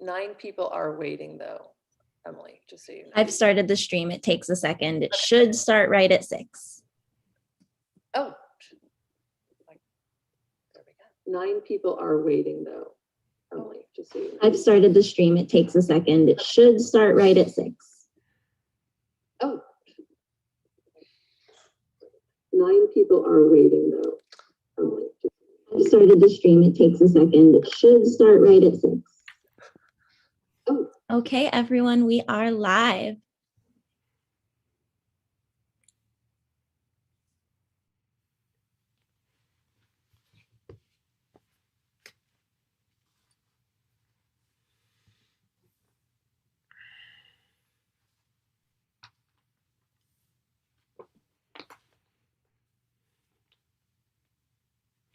9 people are waiting though, Emily, just so you know. I've started the stream. It takes a second. It should start right at 6. Oh, there we go. 9 people are waiting though, Emily, just so you know. I've started the stream. It takes a second. It should start right at 6. Oh. 9 people are waiting though, Emily. I've started the stream. It takes a second. It should start right at 6. Oh. Okay, everyone, we are live.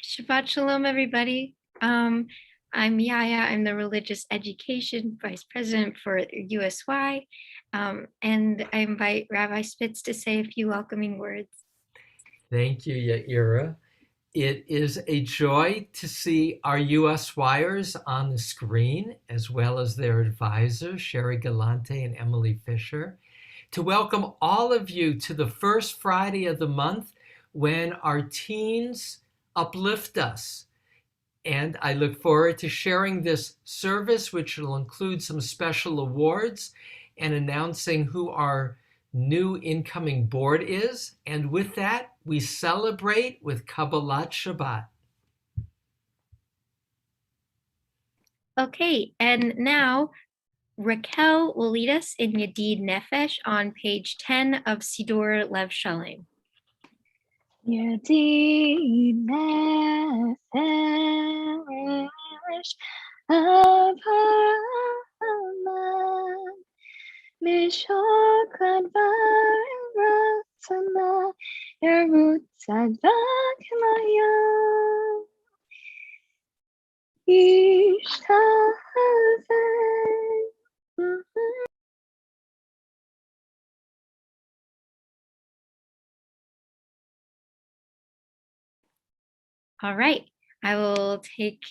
Shabbat Shalom, everybody. I'm Yaya. I'm the Religious Education Vice President for USY. And I invite Rabbi Spitz to say a few welcoming words. Thank you, Yaira. It is a joy to see our USYers on the screen, as well as their advisors, Sherry Galante and Emily Fisher. To welcome all of you to the first Friday of the month when our teens uplift us. And I look forward to sharing this service, which will include some special awards and announcing who our new incoming board is. And with that, we celebrate with Kabbalat Shabbat. Okay, and now Raquel will lead us in Yadid Nefesh on page 10 of Siddur Lev Shalem. Yadid Nefesh Avraham Mishokad Varatzana Yerutzadak Mayam Ishtahave. All right, I will take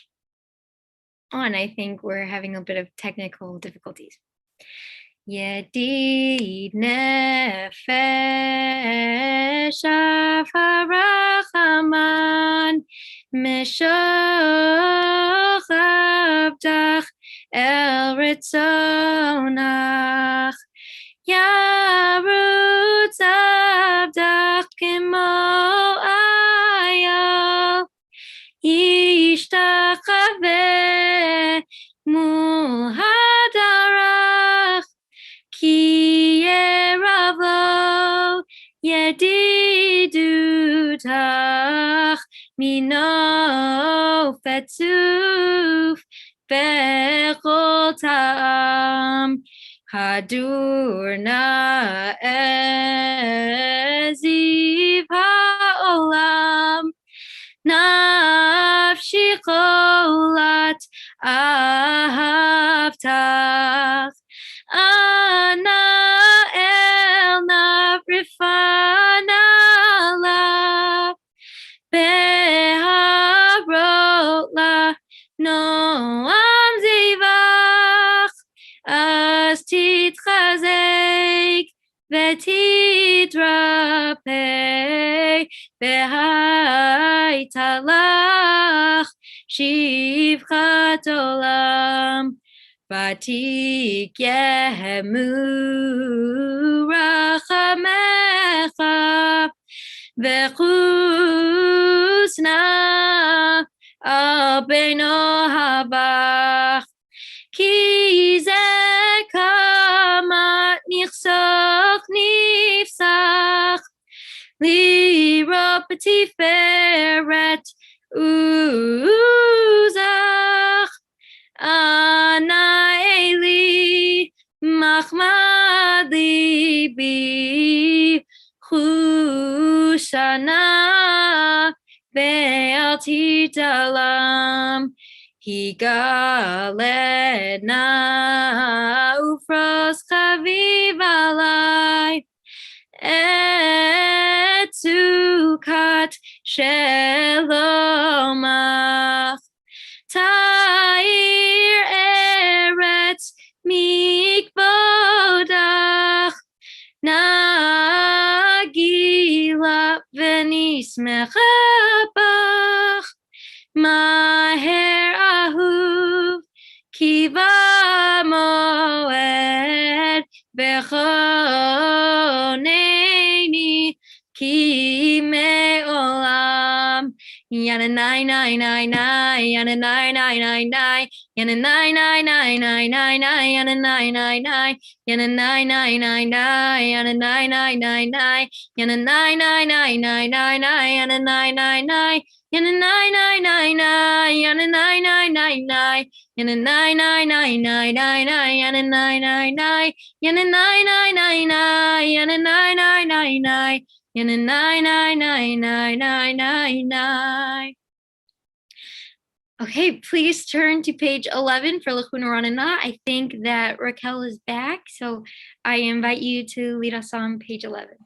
on. I think we're having a bit of technical difficulties. Yedid nefesh afarachaman mishoch avdach el ritzonach yarutz avdach kimo ayal yishtachaveh mul hadarach Ki yeravo yedidutach mino fetzuf bechol ta'am hadur na'eziv ha'olam nafshi cholat ahavtach Ana el navrifana la beharot la noam zivach as titchazek vetidrapei behaitalach shivchat olam Vatikyehemu rachamecha vechusna al beino habach ki ze kamat nichsoch nifsach liro tiferet uzach Ana Eli Machmad Libi Chushana Ve'al Titalam Higaledna Ufros Chaviv Alai Etzukat Shelomach Ta'ir אני שמחה בך, מהר אהוב, כי במועד בכונני, כי מעולם. Yana nai nai nai nai, yana nai nai nai nai, yana nai nai nai nai nai nai, yana nai nai nai, yana nai nai nai nai, yana nai nai nai nai, yana nai nai nai nai nai nai, yana nai nai nai, yana nai nai nai nai, yana nai nai nai nai, yana nai nai nai nai nai nai, yana nai nai nai, yana nai nai nai nai, yana nai nai nai nai. Yana nine nine nine nine nine nine nine. Okay, please turn to page 11 for Lachuna Ranana. I think that Raquel is back, so I invite you to lead us on page 11.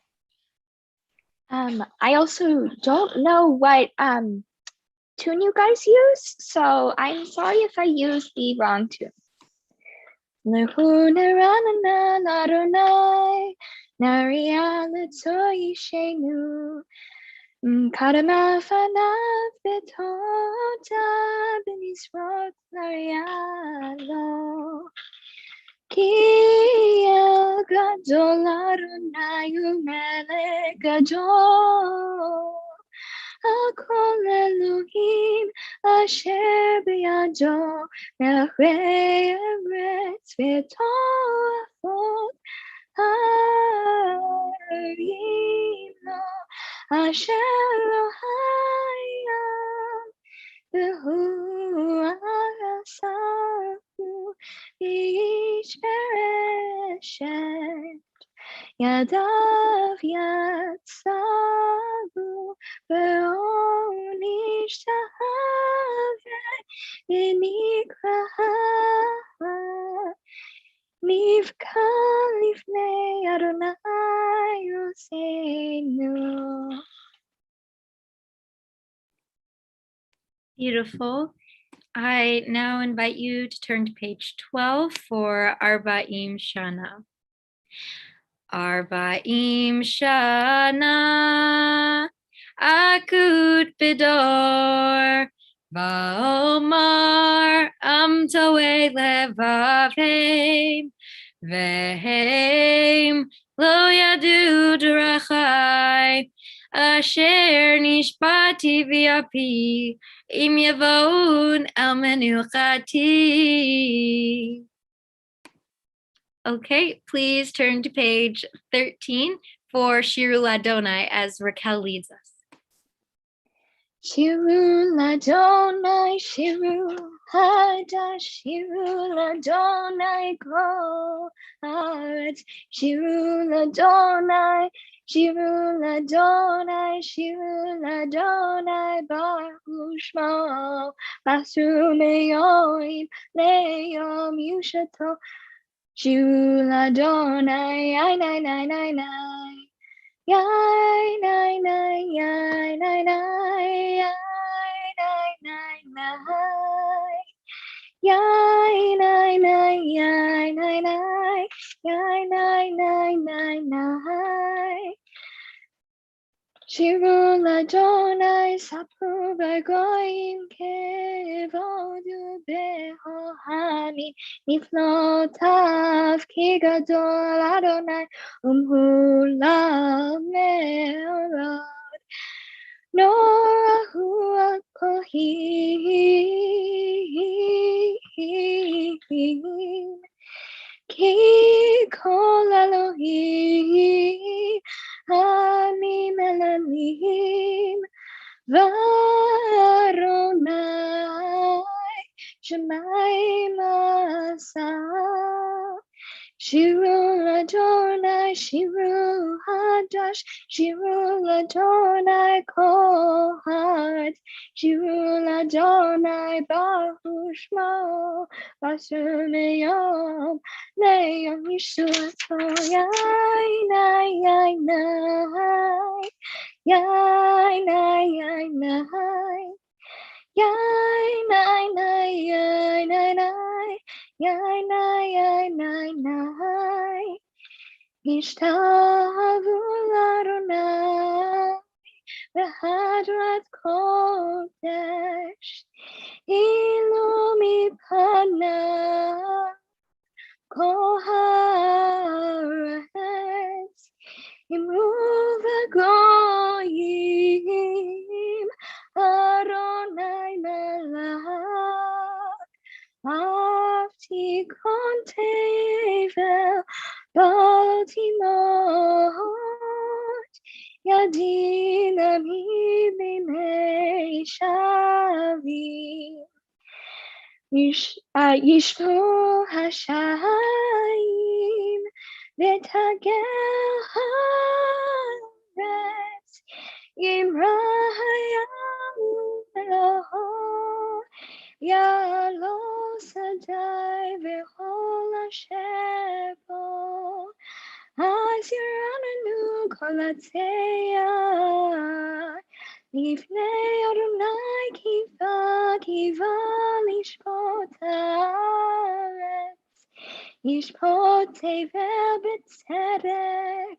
I also don't know what tune you guys use, so I'm sorry if I use the wrong tune. Lachuna Ranana Ladonai Naria Letsoi Shenu Kadama Fanav Betota Benisrot Narialo Kia Gadol Adonai Umelech Gadol Hakol Elohim Asher B'yado Melech Eretz V'toachot Harim Lo Asher Lo Hayam V'hu Asafu Ish Bereshet Yadav Yatsavu Ve'onish Tahavet V'nikra Nivka Lifnei Adonai Yoseinu. Beautiful. I now invite you to turn to page 12 for Arba'im Shana. Arba'im Shana Akut Bidor Ba'omar Am Toei Levavim Vehem Lo Yadu Drachai Asher Nishbati V'api Im Yavon El Menuchati. Okay, please turn to page 13 for Shiru Ladonai as Raquel leads us. Shiru Ladonai, Shiru Hadash, Shiru Ladonai Kol Haaretz, Shiru Ladonai, Shiru Ladonai, Shiru Ladonai Baruch Shmo, Basu Meyoim Leyom Yushato, Shiru Ladonai, ay, nay, nay, nay, nay. Yai, nay, nay, yai, nay, nay, yai, nay, nay, nay. Yai, nay, nay, yai, nay, nay, yai, nay, nay, nay, nay. Shiru Ladonai Sapru V'goyim Kevodu Be'ohani Niflotav Ki Gadol Adonai Umhulav Me'orod Norahu Akohim Ki Kol Elohim Hamim Elohim Varonai Shemayim Asa Shiru Ladonai Shiru Hadash Shiru Ladonai Kol Haaretz Shiru Ladonai Baruch Shmo Baser Meyom Leyom Yishuato Yai Nay Yai Nay Yai Nay Yai Nay Yai Nay Nay Yai Nay Nay Yai Nay Yai Nay Nay Ishtavu Ladonai בחדרת קודש, אילו מפניו כל הארץ, אמרו וגויים, אדוני מלך, אהבתי כל תבל, לא תימות, ידי נמי בימי שבים. ישפו השמים ותגל הארץ, ימרא הים אלוהו, יעלו שדי וכל אשר בו, אז ירננו כל הצייר, לפני אדוני קיווה לשפוט הארץ, ישפוט תבל בצדק,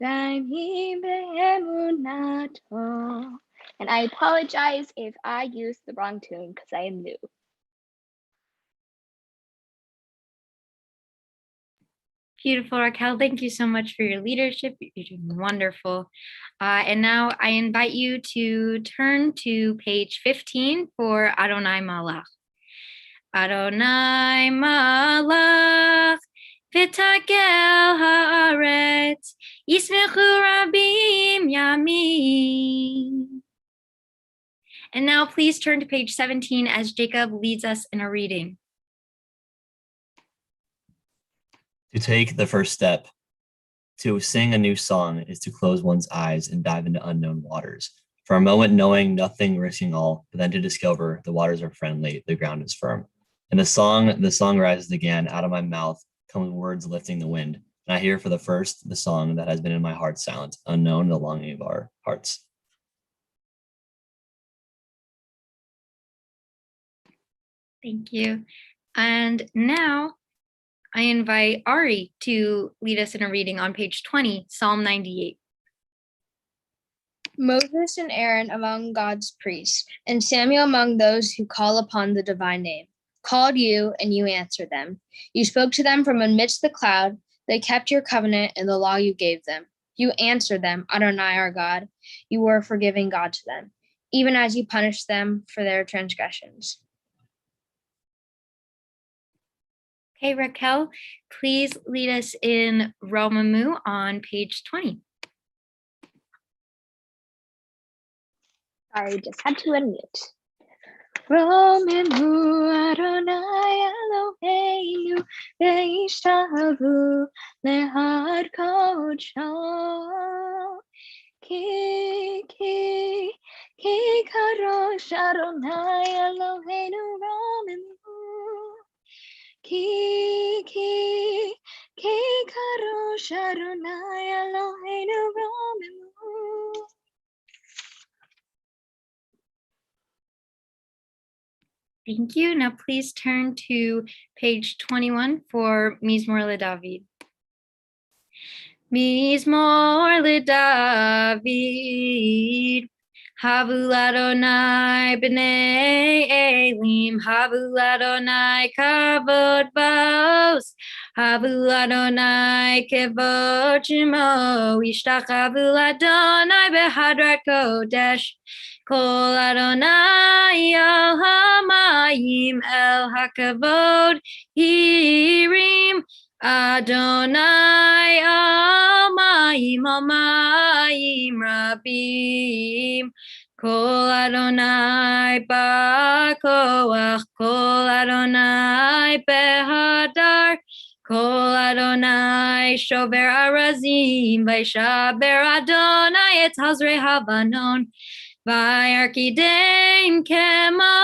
ועניים באמונתו. And I apologize if I used the wrong tune because I am new. Beautiful, Raquel. Thank you so much for your leadership. You're doing wonderful. And now I invite you to turn to page 15 for Adonai Malach. Adonai Malach, v'tagel haaretz, yismechu rabim yamim. And now please turn to page 17 as Jacob leads us in a reading. To take the first step, to sing a new song is to close one's eyes and dive into unknown waters. For a moment, knowing nothing, risking all, but then to discover the waters are friendly, the ground is firm. And the song rises again. Out of my mouth come words lifting the wind. And I hear for the first the song that has been in my heart silent, unknown, the longing of our hearts. Thank you. And now I invite Ari to lead us in a reading on page 20, Psalm 98. Moses and Aaron among God's priests, and Samuel among those who call upon the divine name, called you, and you answered them. You spoke to them from amidst the cloud. They kept your covenant and the law you gave them. You answered them, Adonai our God. You were a forgiving God to them, even as you punished them for their transgressions. Okay, Raquel, please lead us in Romamu on page 20. Sorry, just had to unmute. Romenu Adonai Eloheinu ve'ishtahavu lehad kodsho. Ki kadosh Adonai Eloheinu Romenu. Ki kadosh Adonai Eloheinu Romenu. Thank you. Now please turn to page 21 for Mizmor LeDavid. Mizmor LeDavid. Havu Ladonai b'nei Elim, Havu Ladonai kavod vos, Havu Ladonai kevod shemo, Ishtachavu Ladonai behadrat kodesh, Kol Adonai al hamayim el hakavod hirim, Adonai al mayim rabim. Kol Adonai ba'koach, Kol Adonai behadar, Kol Adonai shover arazim, Vaishaber Adonai et hazrei havanon, Vayarkidem kemo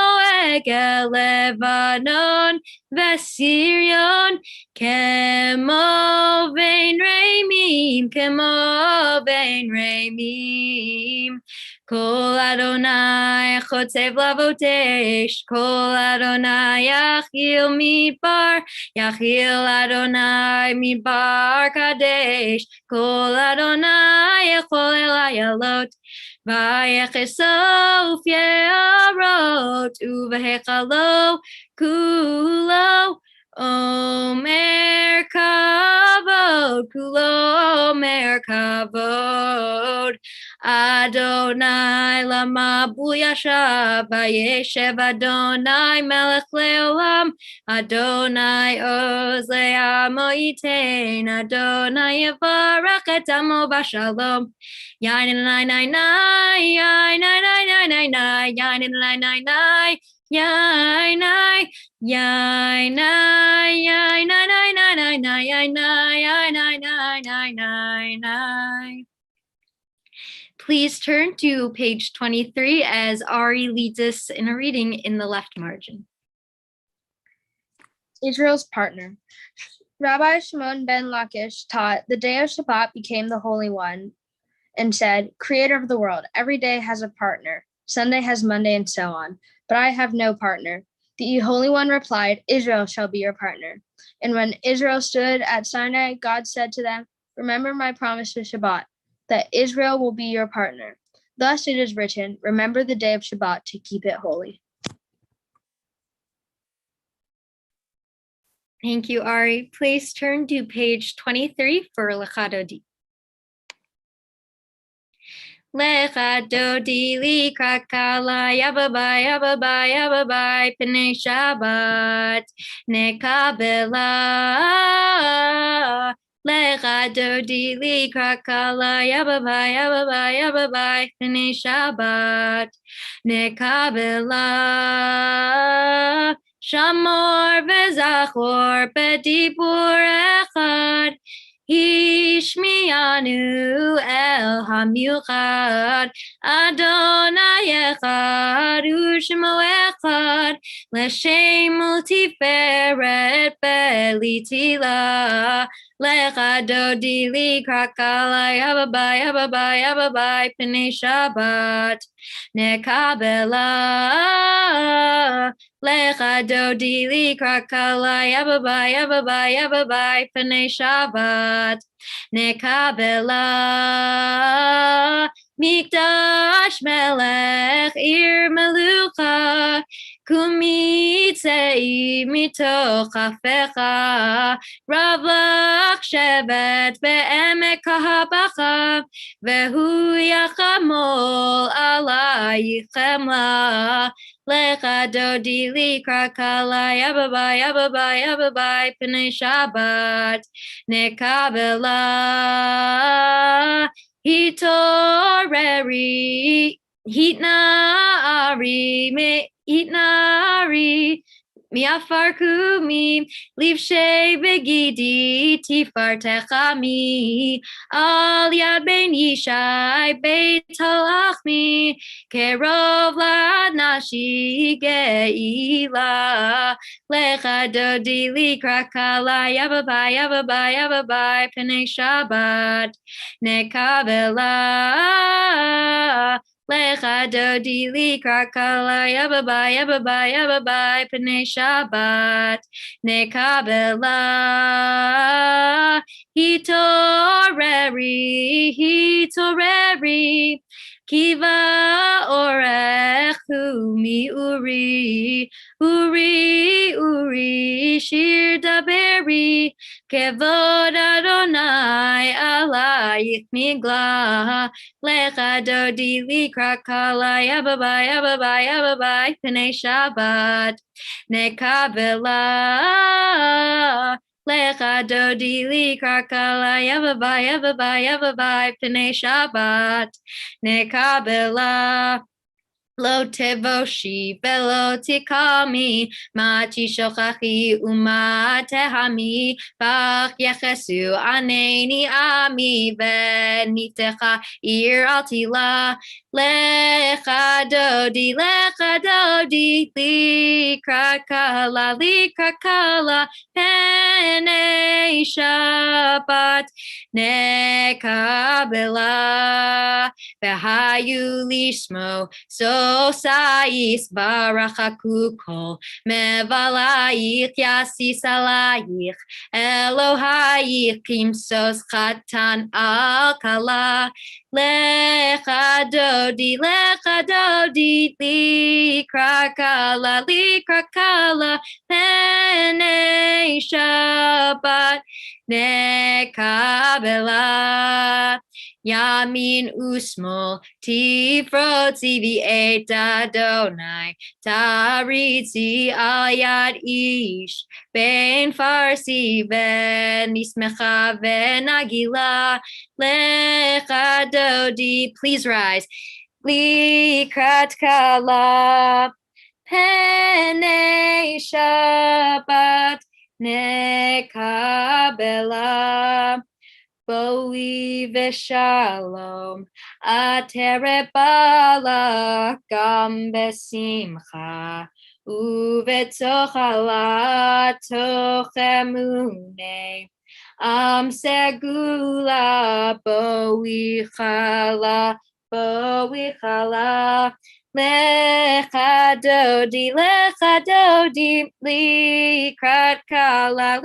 egel Levanon, Vesirion kemo vein remim, kemo vein remim. Kol Adonai chotzev lavotesh, Kol Adonai yachil midbar, Yachil Adonai midbar kadesh, Kol Adonai echol el ayalot, Vayechesof ye'arot, Uvehechalo kulo, Omer kavod, kulo omer kavod. Adonai lama buyashav, Vayeshev Adonai melech leolam, Adonai oz le'amo yitain, Adonai yevarach et amo b'shalom. Yain nai nai nai, yain nai nai nai nai nai, yain nai nai nai, yain nai, yain nai, yain nai nai nai nai nai, yain nai, yain nai nai nai nai nai. Please turn to page 23 as Ari leads us in a reading in the left margin. Israel's partner. Rabbi Shimon ben Lakish taught, the day of Shabbat became the holy one, and said, Creator of the world, every day has a partner. Sunday has Monday, and so on. But I have no partner. The Holy One replied, Israel shall be your partner. And when Israel stood at Sinai, God said to them, Remember my promise to Shabbat, that Israel will be your partner. Thus it is written, Remember the day of Shabbat to keep it holy. Thank you, Ari. Please turn to page 23 for Lecha Dodi. Lecha Dodi likra kala yababai yababai yababai p'nei Shabbat nekabela. Lecha Dodi likra kala yababai yababai yababai p'nei Shabbat nekabela. Shamor v'zachor b'dibur echad, Hishmianu el hamiuchad, Adonai echad u'shmo echad, l'shem u'tiferet belitila. Lecha Dodi likra kala yababai yababai yababai p'nei Shabbat nekabela. Lecha Dodi likra kala yababai yababai yababai p'nei Shabbat nekabela. Mikdash melech ir melucha, kumitzei mitoch hafecha, Rav lach shevet be'emek habacha, vehu yachamol alayich chemla. Lecha Dodi likra kala yababai yababai yababai p'nei Shabbat nekabela. Hitoreri hitnari miafar kumi livshei begidi tifartechami al yad ben yishai beit halachmi kerov lanashi geila. Lecha Dodi likra kala yababai yababai yababai p'nei Shabbat nekabela. Lecha Dodi likra kala yababai yababai yababai p'nei Shabbat nekabela. Hitoreri kiva orech mi uri shir daberi kevod Adonai alayich migla. Lecha Dodi likra kala yababai yababai yababai p'nei Shabbat nekabela. Lecha Dodi likra kala yababai yababai yababai p'nei Shabbat nekabela. Lo tevoshi velo tikami, ma tishochachi uma tehami, bach yechesu aneni ami, venitecha ir altila, lecha dodi, likrakala, pene Shabbat, nekabela. V'hayu lishmo so sais barachaku kol mevalayich yasis alayich Elohayich kimsos chatan al kala lecha dodi likrakala pene Shabbat nekabela Yamin usmol tifrotzi v'et Adonai taritzi al yad ish ben farsi v'nismecha v'nagila lecha dodi. Please rise. Likrat kala pene Shabbat nekabela. Boi v'shalom, aterebala gam besimcha, uvetoch emune, am segula boi chala, lecha dodi, likrat kala,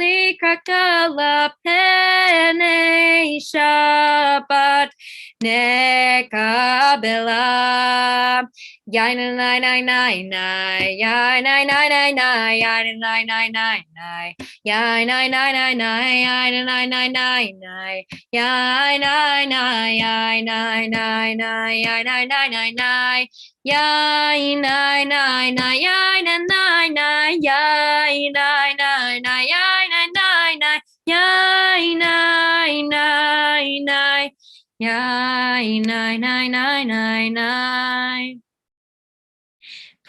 pene Shabbat nekabela. Yain nai nai nai nai, yain nai nai nai nai, yain nai nai nai nai, yain nai nai nai nai, yain nai nai nai nai, yain nai nai, yain nai nai nai, yain nai nai nai nai. Yain nai nai nai, yain nai nai, yain nai nai nai, yain nai nai, yain nai nai nai, yain nai nai nai nai nai.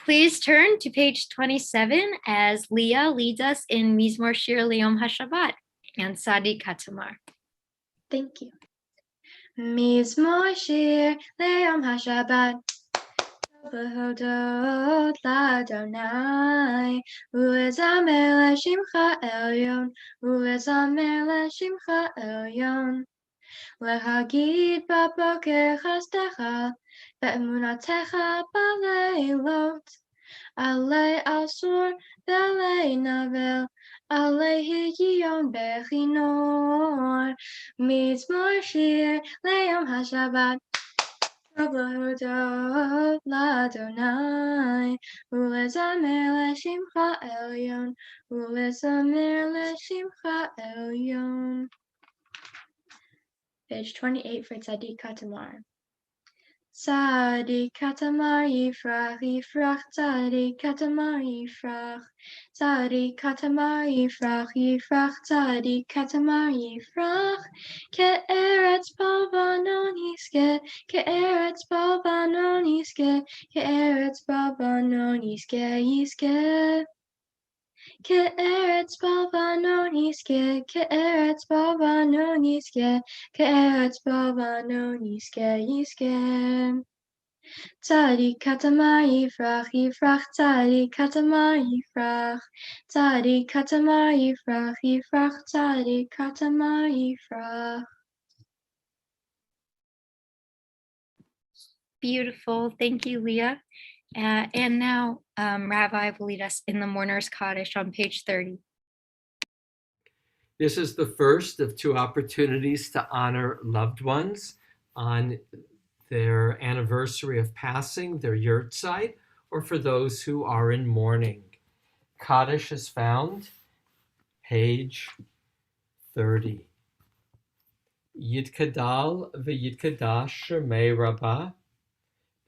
Please turn to page 27 as Leah leads us in Mizmor Shir Le'Yom HaShabbat and Sadi Katamar. Thank you. Mizmor Shir Le'Yom HaShabbat. Behodot l'Adonai, u'lezamer l'shimcha elyon, u'lezamer l'shimcha elyon. Lehagid b'boker chasdecha, ve'emunatecha b'leilot. Alei asur ve'alei navel, alei higyon bechinor. Mizmor shir le'yom HaShabbat. Behodot l'Adonai, u'lezamer l'shimcha elyon, u'lezamer l'shimcha elyon. Page 28 for Tzadik Katamar. Tzadik Katamar yifrach, yifrach, Tzadik Katamar yifrach. Tzadik Katamar yifrach, yifrach, Tzadik Katamar yifrach. Ke'eretz ba'vanon yizke, ke'eretz ba'vanon yizke, ke'eretz ba'vanon yizke, yizke. Ke'eretz ba'vanon yizke, ke'eretz ba'vanon yizke, ke'eretz ba'vanon yizke, yizke. Tzadik Katamar yifrach, yifrach, Tzadik Katamar yifrach. Tzadik Katamar yifrach, yifrach, Tzadik Katamar yifrach. Beautiful. Thank you, Leah. And now Rabbi will lead us in the Mourner's Kaddish on page 30. This is the first of two opportunities to honor loved ones on their anniversary of passing, their yurtzeit, or for those who are in mourning. Kaddish is found page 30. Yitkadal v'yitkadash shemei rabbah,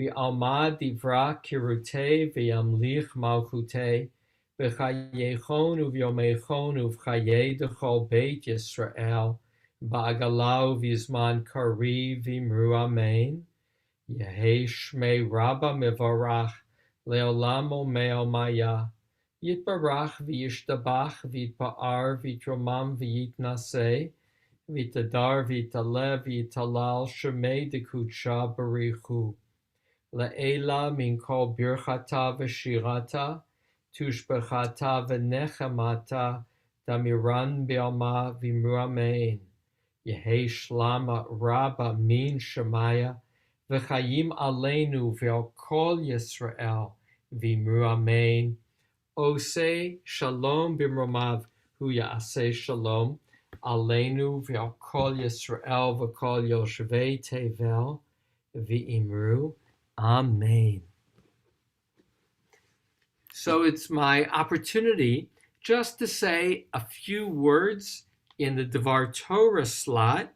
v'alma divra kirutei v'yamlich malchutei, v'chayechon uv'yomechon uv'chayei d'chol beit Yisrael, ba'agalau v'yizman kari v'imru amen, Yehi Shmei Rabba Mivarach Leolam Omeo Maya Yitbarach V'yishtabach V'yitpa'ar V'yitromam V'yitnaseh V'yitadar V'yitaleh V'yitalal Shemei Dekudsha Barichu Le'ela Min Kol Birchata V'shirata Tushbechata V'nechemata Damiran B'alma V'muramein Yehi Shlama Rabba Min Shemaya V'chayim Aleinu V'al Kol Yisrael V'imru Amen. Osei Shalom B'mromav Hu Ya'aseh Shalom Aleinu V'al Kol Yisrael V'kol Yoshvei Tevel V'imru Amen. So it's my opportunity just to say a few words in the Devar Torah slot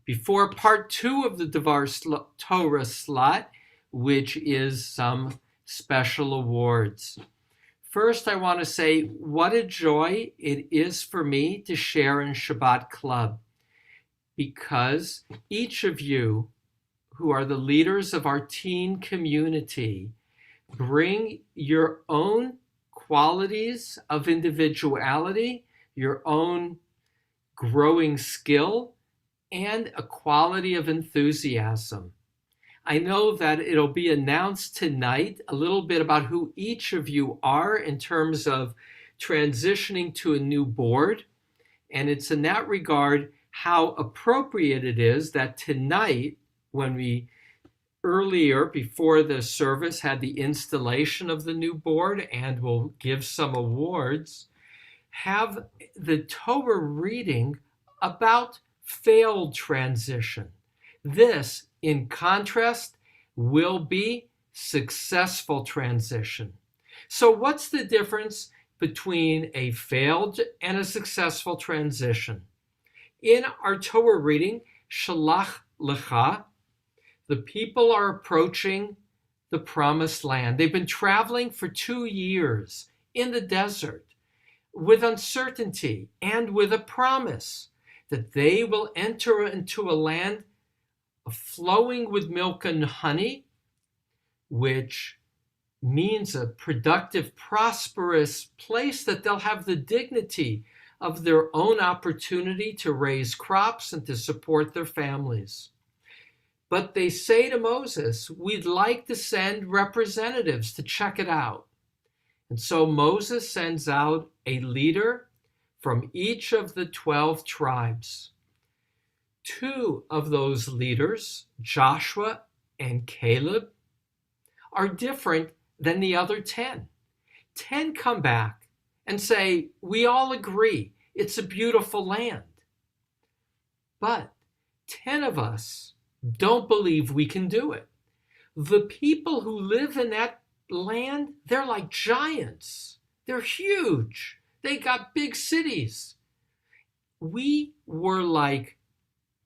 before part 2 of the Devar Torah slot, which is some special awards. First, I want to say what a joy it is for me to share in Shabbat Club, because each of you who are the leaders of our teen community bring your own qualities of individuality, your own growing skill, and a quality of enthusiasm. I know that it'll be announced tonight a little bit about who each of you are in terms of transitioning to a new board. And it's in that regard how appropriate it is that tonight, when we earlier before the service had the installation of the new board and we'll give some awards, have the Torah reading about failed transition. This, in contrast, will be successful transition. So what's the difference between a failed and a successful transition? In our Torah reading, Shalach Lecha, the people are approaching the promised land. They've been traveling for 2 years in the desert with uncertainty and with a promise that they will enter into a land flowing with milk and honey, which means a productive, prosperous place that they'll have the dignity of their own opportunity to raise crops and to support their families. But they say to Moses, we'd like to send representatives to check it out. And so Moses sends out a leader from each of the 12 tribes. 2 of those leaders, Joshua and Caleb, are different than the other 10. 10 come back and say, we all agree, it's a beautiful land. But 10 of us don't believe we can do it. The people who live in that land, they're like giants. They're huge. They got big cities. We were like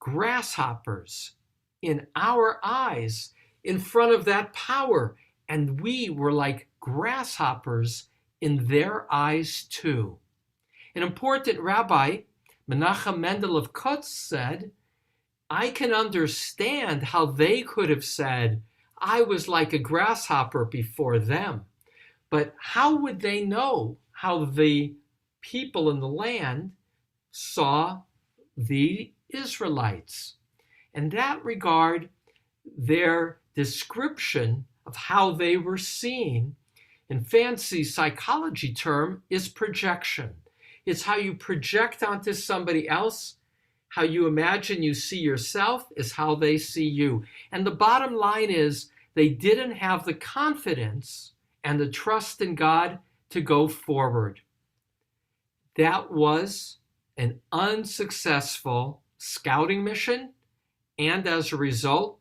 grasshoppers in our eyes in front of that power, and we were like grasshoppers in their eyes too. An important rabbi, Menachem Mendel of Kotz, said, I can understand how they could have said, I was like a grasshopper before them. But how would they know how the people in the land saw the Israelites? In that regard, their description of how they were seen, in fancy psychology term, is projection. It's how you project onto somebody else. How you imagine you see yourself is how they see you. And the bottom line is they didn't have the confidence and the trust in God to go forward. That was an unsuccessful scouting mission, and as a result,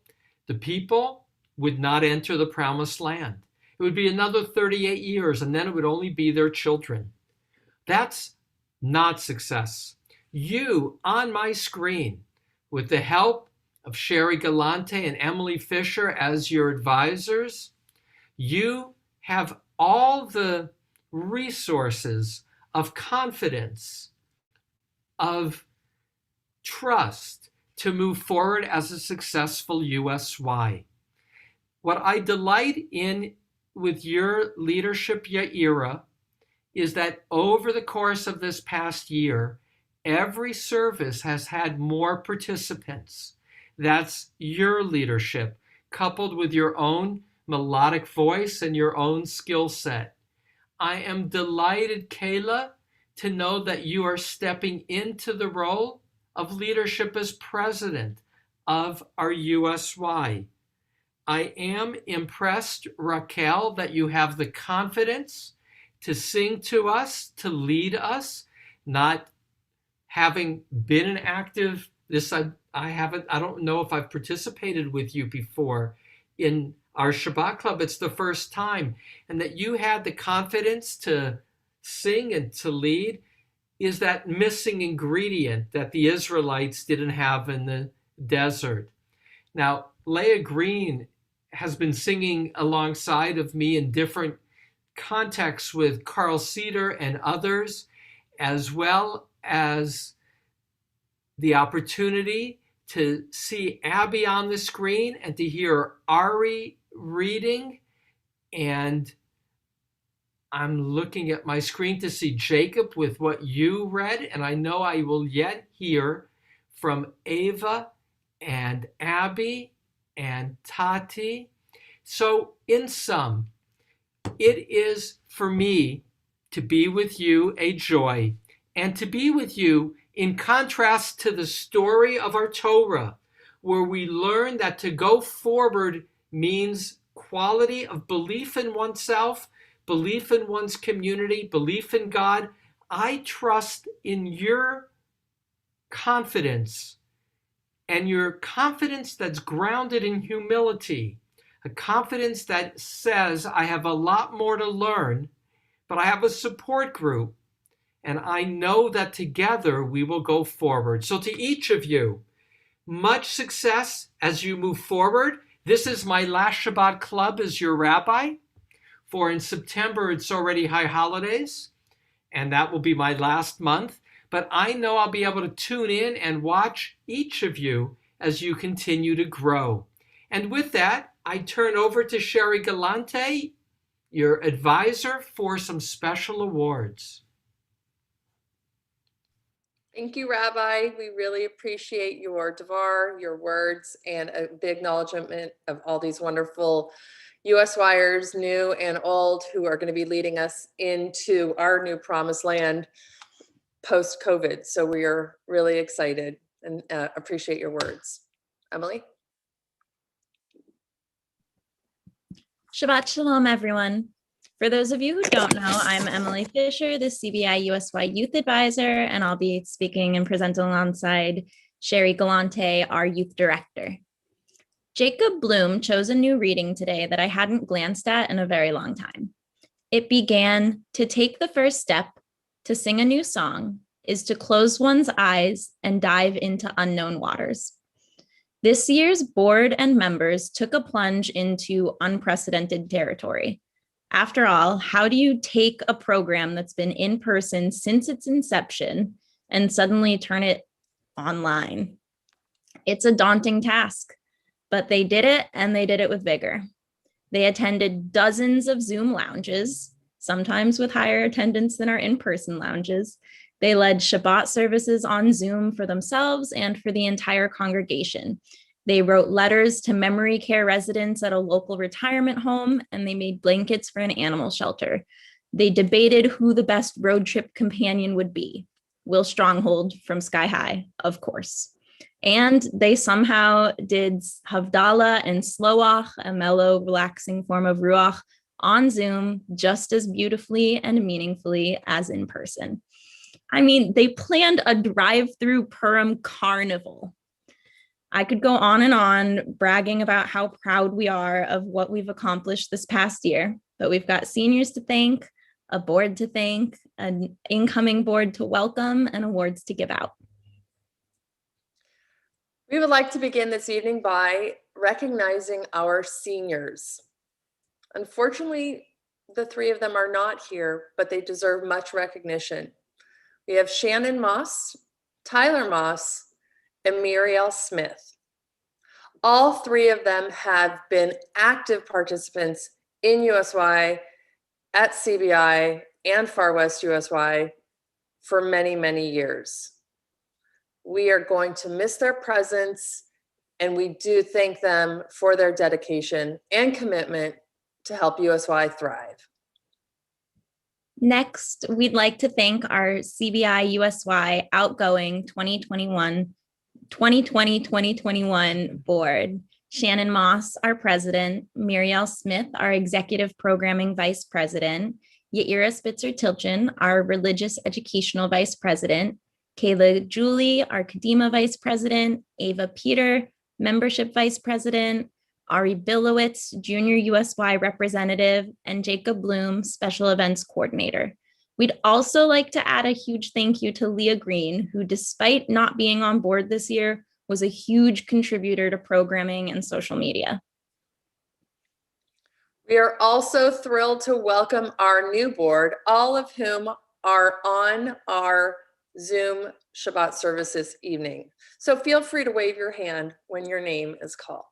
the people would not enter the promised land. It would be another 38 years, and then it would only be their children. That's not success. You, on my screen, with the help of Sherry Galante and Emily Fisher as your advisors, you have all the resources of confidence, of trust to move forward as a successful USY. What I delight in with your leadership, Yaira, is that over the course of this past year, every service has had more participants. That's your leadership, coupled with your own melodic voice and your own skill set. I am delighted, Kayla, to know that you are stepping into the role of leadership as president of our USY. I am impressed, Raquel, that you have the confidence to sing to us, to lead us, not having been an active, I don't know if I've participated with you before in our Shabbat club. It's the first time. And that you had the confidence to sing and to lead is that missing ingredient that the Israelites didn't have in the desert. Now, Leah Green has been singing alongside of me in different contexts with Carl Cedar and others, as well as the opportunity to see Abby on the screen and to hear Ari reading. And I'm looking at my screen to see Jacob with what you read, and I know I will yet hear from Ava and Abby and Tati. So in sum, it is for me to be with you a joy, and to be with you in contrast to the story of our Torah, where we learn that to go forward means quality of belief in oneself, belief in one's community, belief in God. I trust in your confidence, and your confidence that's grounded in humility, a confidence that says, I have a lot more to learn, but I have a support group, and I know that together we will go forward. So to each of you, much success as you move forward. This is my last Shabbat club as your rabbi. For in September, it's already high holidays, and that will be my last month. But I know I'll be able to tune in and watch each of you as you continue to grow. And with that, I turn over to Sherry Galante, your advisor, for some special awards. Thank you, Rabbi. We really appreciate your devar, your words, and a big acknowledgement of all these wonderful USYers, new and old, who are going to be leading us into our new promised land post-COVID. So we are really excited and appreciate your words. Emily? Shabbat Shalom, everyone. For those of you who don't know, I'm Emily Fisher, the CBI USY Youth Advisor, and I'll be speaking and presenting alongside Sherry Galante, our Youth Director. Jacob Bloom chose a new reading today that I hadn't glanced at in a very long time. It began, to take the first step to sing a new song is to close one's eyes and dive into unknown waters. This year's board and members took a plunge into unprecedented territory. After all, how do you take a program that's been in person since its inception and suddenly turn it online? It's a daunting task, but they did it, and they did it with vigor. They attended dozens of Zoom lounges, sometimes with higher attendance than our in-person lounges. They led Shabbat services on Zoom for themselves and for the entire congregation. They wrote letters to memory care residents at a local retirement home, and they made blankets for an animal shelter. They debated who the best road trip companion would be. Will Stronghold from Sky High, of course. And they somehow did Havdalah and Sloach, a mellow, relaxing form of Ruach, on Zoom just as beautifully and meaningfully as in person. I mean, they planned a drive-through Purim carnival. I could go on and on bragging about how proud we are of what we've accomplished this past year, but we've got seniors to thank, a board to thank, an incoming board to welcome, and awards to give out. We would like to begin this evening by recognizing our seniors. Unfortunately, the three of them are not here, but they deserve much recognition. We have Shannon Moss, Tyler Moss, and Muriel Smith. All three of them have been active participants in USY, at CBI, and Far West USY for many, many years. We are going to miss their presence, and we do thank them for their dedication and commitment to help USY thrive. Next, we'd like to thank our CBI USY outgoing 2020-2021 board, Shannon Moss, our president, Muriel Smith, our executive programming vice president, Yaira Spitzer-Tilchin, our religious educational vice president, Kayla Julie, our Kadima vice president, Ava Peter, membership vice president, Ari Bilowitz, junior USY representative, and Jacob Bloom, special events coordinator. We'd also like to add a huge thank you to Leah Green, who, despite not being on board this year, was a huge contributor to programming and social media. We are also thrilled to welcome our new board, all of whom are on our Zoom Shabbat service this evening. So feel free to wave your hand when your name is called.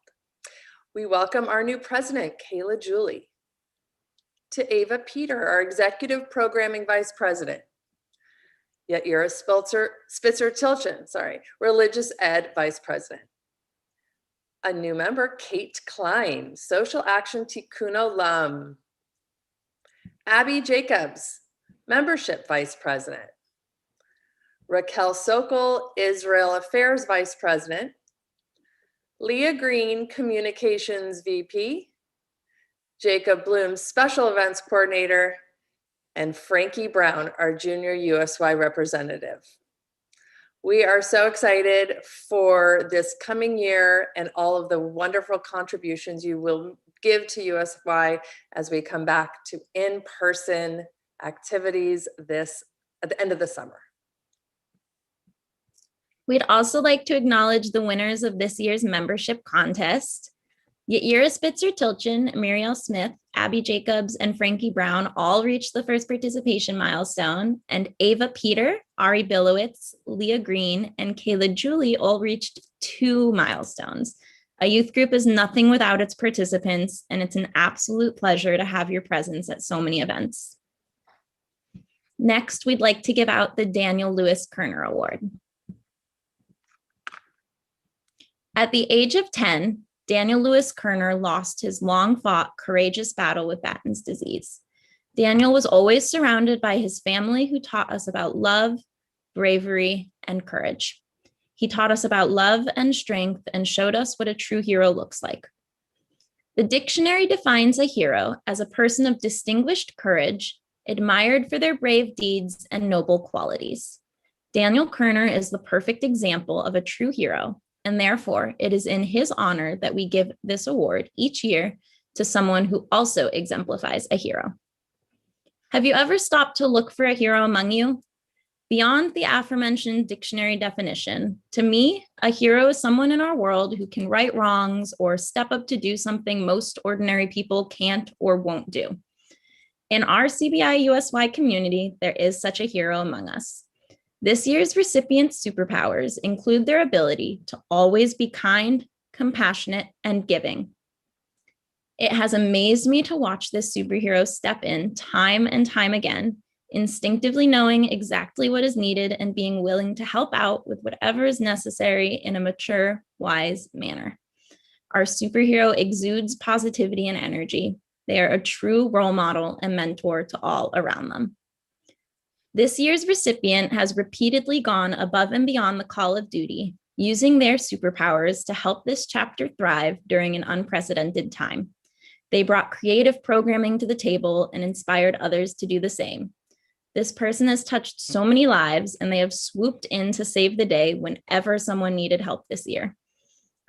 We welcome our new president, Kayla Julie, to Ava Peter, our executive programming vice president, Yaira Spitzer-Tilchin, religious ed vice president. A new member, Kate Klein, social action tikkun olam. Abby Jacobs, membership vice president. Raquel Sokol, Israel Affairs vice president. Leah Green, communications VP. Jacob Bloom, special events coordinator. And Frankie Brown, our junior USY representative. We are so excited for this coming year and all of the wonderful contributions you will give to USY as we come back to in-person activities at the end of the summer. We'd also like to acknowledge the winners of this year's membership contest. Yaira Spitzer-Tilchin, Muriel Smith, Abby Jacobs, and Frankie Brown all reached the first participation milestone, and Ava Peter, Ari Bilowitz, Leah Green, and Kayla Julie all reached 2 milestones. A youth group is nothing without its participants, and it's an absolute pleasure to have your presence at so many events. Next, we'd like to give out the Daniel Lewis Kerner Award. At the age of 10, Daniel Lewis Kerner lost his long-fought, courageous battle with Batten's disease. Daniel was always surrounded by his family, who taught us about love, bravery, and courage. He taught us about love and strength and showed us what a true hero looks like. The dictionary defines a hero as a person of distinguished courage, admired for their brave deeds and noble qualities. Daniel Kerner is the perfect example of a true hero, and therefore it is in his honor that we give this award each year to someone who also exemplifies a hero. Have you ever stopped to look for a hero among you? Beyond the aforementioned dictionary definition, to me, a hero is someone in our world who can right wrongs or step up to do something most ordinary people can't or won't do. In our CBI USY community, there is such a hero among us. This year's recipients' superpowers include their ability to always be kind, compassionate, and giving. It has amazed me to watch this superhero step in time and time again, instinctively knowing exactly what is needed and being willing to help out with whatever is necessary in a mature, wise manner. Our superhero exudes positivity and energy. They are a true role model and mentor to all around them. This year's recipient has repeatedly gone above and beyond the call of duty, using their superpowers to help this chapter thrive during an unprecedented time. They brought creative programming to the table and inspired others to do the same. This person has touched so many lives, and they have swooped in to save the day whenever someone needed help this year.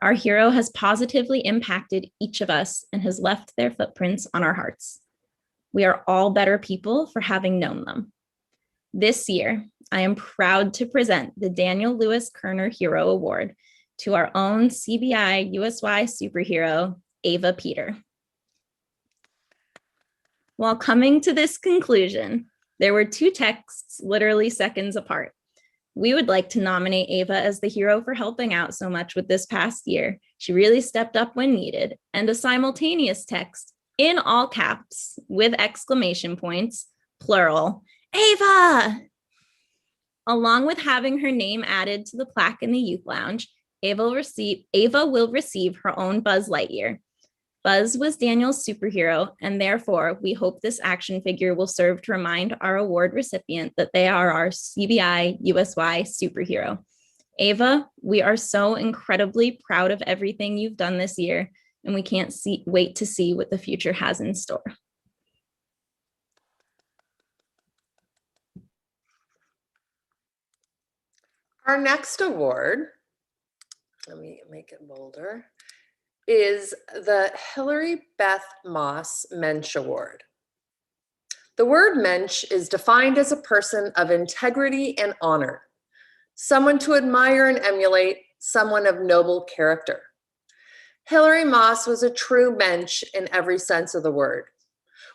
Our hero has positively impacted each of us and has left their footprints on our hearts. We are all better people for having known them. This year, I am proud to present the Daniel Lewis Kerner Hero Award to our own CBI USY superhero, Ava Peter. While coming to this conclusion, there were 2 texts literally seconds apart. We would like to nominate Ava as the hero for helping out so much with this past year. She really stepped up when needed, and a simultaneous text in all caps with exclamation points, plural, Ava! Along with having her name added to the plaque in the youth lounge, Ava will receive her own Buzz Lightyear. Buzz was Daniel's superhero, and therefore we hope this action figure will serve to remind our award recipient that they are our CBI USY superhero. Ava, we are so incredibly proud of everything you've done this year, and we can't wait to see what the future has in store. Our next award, let me make it bolder, is the Hillary Beth Moss Mensch Award. The word mensch is defined as a person of integrity and honor, someone to admire and emulate, someone of noble character. Hillary Moss was a true mensch in every sense of the word.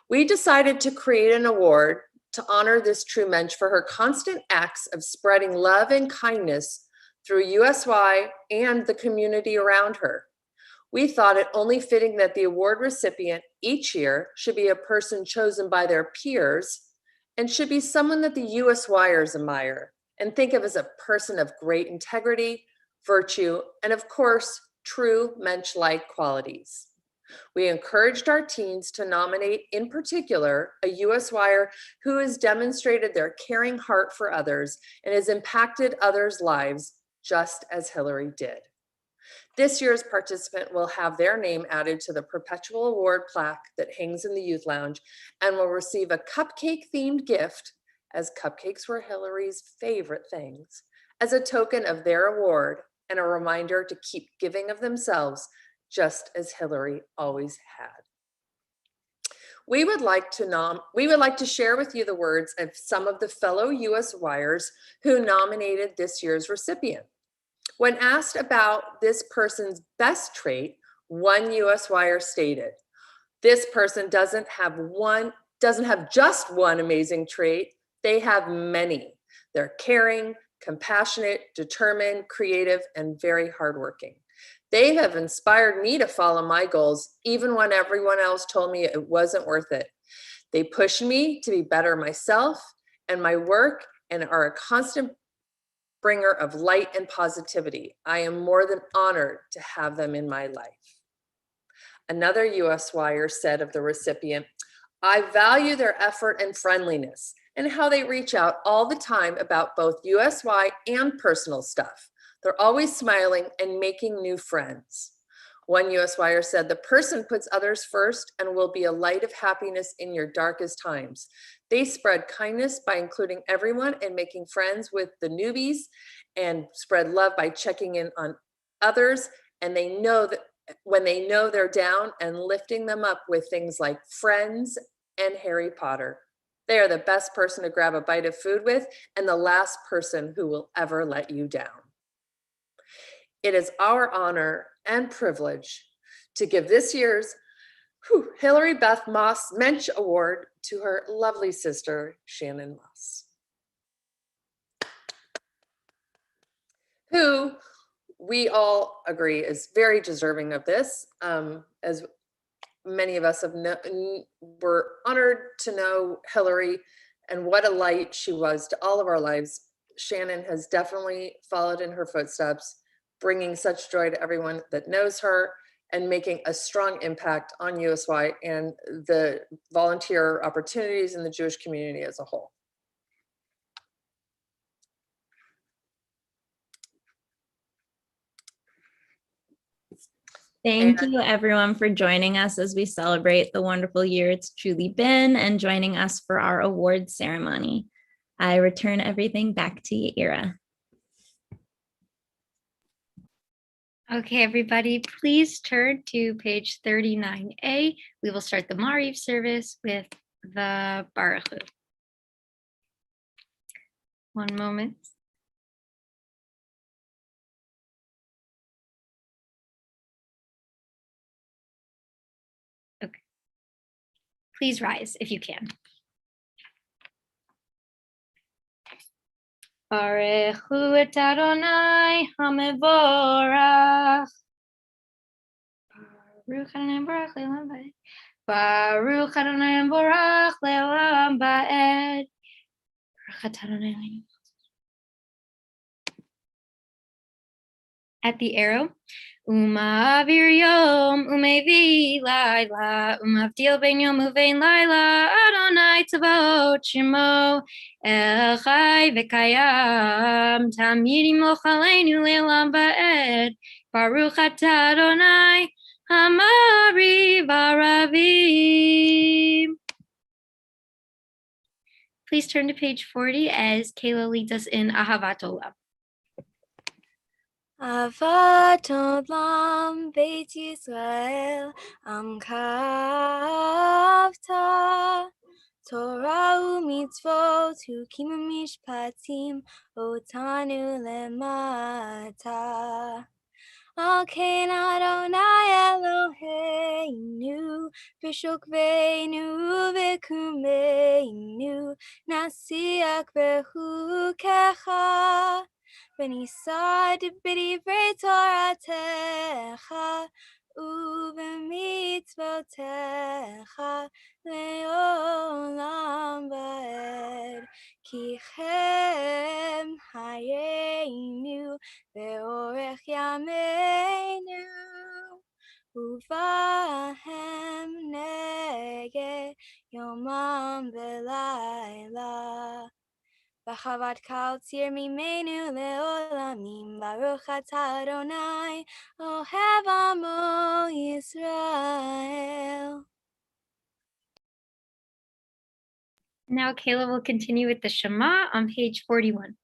We decided to create an award to honor this true mensch for her constant acts of spreading love and kindness through USY and the community around her. We thought it only fitting that the award recipient each year should be a person chosen by their peers and should be someone that the USYers admire and think of as a person of great integrity, virtue, and of course, true mensch-like qualities. We encouraged our teens to nominate, in particular, a USYer who has demonstrated their caring heart for others and has impacted others' lives just as Hillary did. This year's participant will have their name added to the perpetual award plaque that hangs in the youth lounge and will receive a cupcake-themed gift, as cupcakes were Hillary's favorite things, as a token of their award and a reminder to keep giving of themselves just as Hillary always had. We would like to share with you the words of some of the fellow USYers who nominated this year's recipient. When asked about this person's best trait, one USYer stated, "This person doesn't have just one amazing trait, they have many. They're caring, compassionate, determined, creative, and very hardworking. They have inspired me to follow my goals, even when everyone else told me it wasn't worth it. They push me to be better myself and my work and are a constant bringer of light and positivity. I am more than honored to have them in my life." Another USYer said of the recipient, "I value their effort and friendliness and how they reach out all the time about both USY and personal stuff. They're always smiling and making new friends." One USYer said, "The person puts others first and will be a light of happiness in your darkest times. They spread kindness by including everyone and making friends with the newbies and spread love by checking in on others. And they know that when they know they're down and lifting them up with things like Friends and Harry Potter. They are the best person to grab a bite of food with and the last person who will ever let you down." It is our honor and privilege to give this year's Hillary Beth Moss Mensch Award to her lovely sister, Shannon Moss, who we all agree is very deserving of this. As many of us were honored to know Hillary and what a light she was to all of our lives. Shannon has definitely followed in her footsteps, bringing such joy to everyone that knows her and making a strong impact on USY and the volunteer opportunities in the Jewish community as a whole. Thank you everyone for joining us as we celebrate the wonderful year it's truly been and joining us for our award ceremony. I return everything back to you, Ira. Okay, everybody, please turn to page 39A. We will start the Mariv service with the Baruch Hu. One moment. Okay. Please rise if you can. Baruch Hu et Adonai HaMevorach Baruch Adonai Baruch Le'olam Va'ed. Baruch Adonai Baruch Le'olam Va'ed. Baruch Adonai Eloheinu. At the arrow, Umavir Yom Umevi Laila Umavdil Ben Yom Uvein Laila Adonai Tzavot Shemo Echai V'Kayam Tamid Yimloch Aleinu Le'olam Va'ed Baruch Atah Adonai Hamari V'Aravim. Please turn to page 40 as Kayla leads us in Ahavat Olam. Avat Olam Beit Yisrael Amkavta Torah u'mitzvot hukim u'mishpatim otanu lemata. Al ken Adonai Eloheinu v'shokveinu v'kumeinu nasiach b'chukecha v'nisad b'divrei Toratecha u'b'mitzvotecha le'olam va'ed ki chem hayenu ve'orech yameinu uvahem nege yomam v'layla v'chavat kal tzir mimenu le'olamim baruch atah Adonai ohev amo Yisrael. Now Kayla will continue with the Shema on page 41.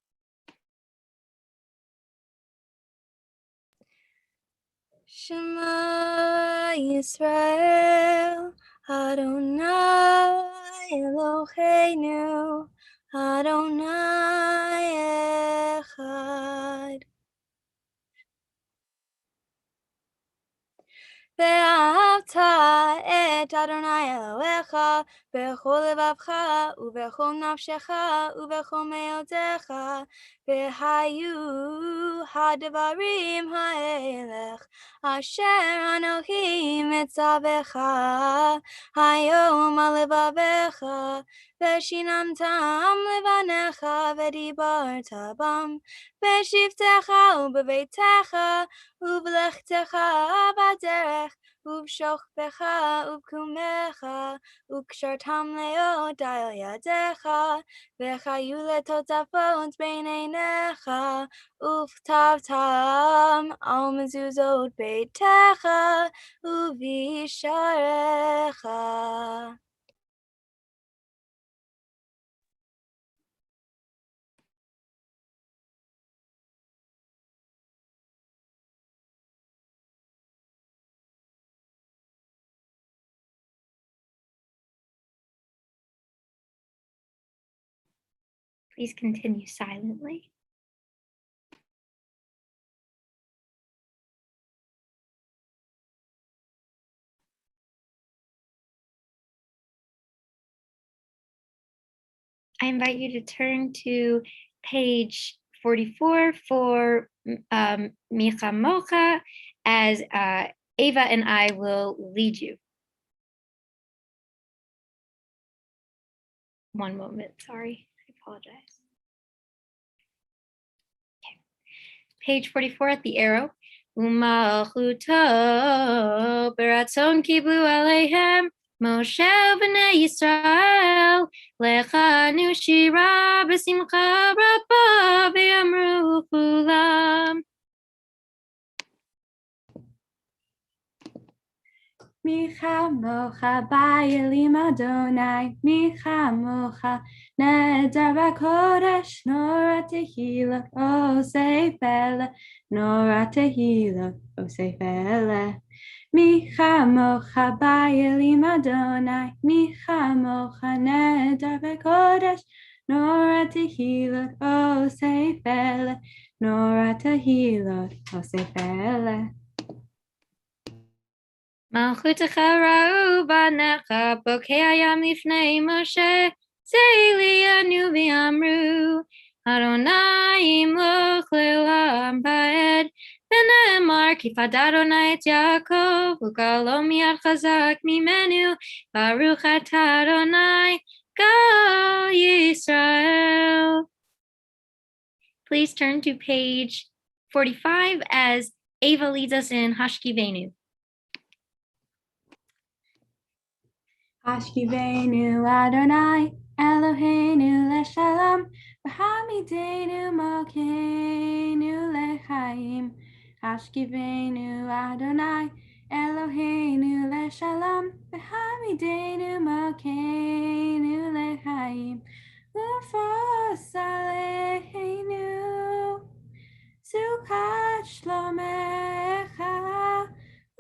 Shema Yisrael Adonai Eloheinu Adonai Echad. ואהבת את אדוני אלוהיך בכל לבבך ובכל נפשך ובכל מאודך והיו הדברים האלה אשר אנוכי מצווך היום על לבביך ושיננתם לבניך ודיברת בם בשבתך ובביתך ובלכתך בדרך ובשוכבך ובקומך וקשרתם לאודי על ידיך וחיו לטוטפות בין עיניך וכתבתם על מזוזות ביתך ובשעריך. Please continue silently. I invite you to turn to page 44 for Micha Mocha as Ava and I will lead you. One moment, sorry, I apologize. Okay. Page 44 at the arrow. Umalchuto beratzon kiblu aleihem Moshe v'nei Yisrael lechanu shira b'simcha rabba v'yamru kulam. Micha mocha ba'elim Adonai, micha mocha neder v'kodesh, nora tehillah osei fele, nora tehillah osei fele. Micha mocha ba'elim Adonai, micha mocha neder v'kodesh, nora tehillah osei fele, nora tehillah osei fele. Malchutecha ra'u banecha bokei hayam lifnei Moshe zeili anu v'amru Adonai imloch le'olam va'ed ונאמר כי פדה אדוני את יעקב וגאלו מיד חזק ממנו ברוך אתה אדוני גאל ישראל. Please turn to page 45 as Ava leads us in Hashkivenu. Hashkivenu Adonai Eloheinu leshalom v'hamidenu malkeinu lechaim. Hashkivenu Adonai Eloheinu leshalom v'hamidenu malkeinu lechaim. Ufos aleinu Sukkot shlomecha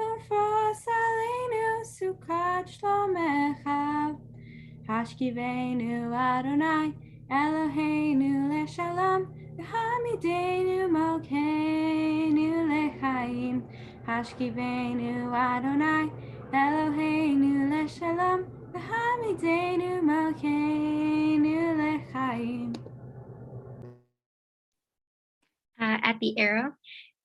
Ufos aleinu Sukkot shlomecha. Hashkivenu Adonai Eloheinu leshalom v'hamidenu malkeinu lechaim. Hashkivenu Adonai Eloheinu leshalom v'hamidenu malkeinu lechaim. At the arrow,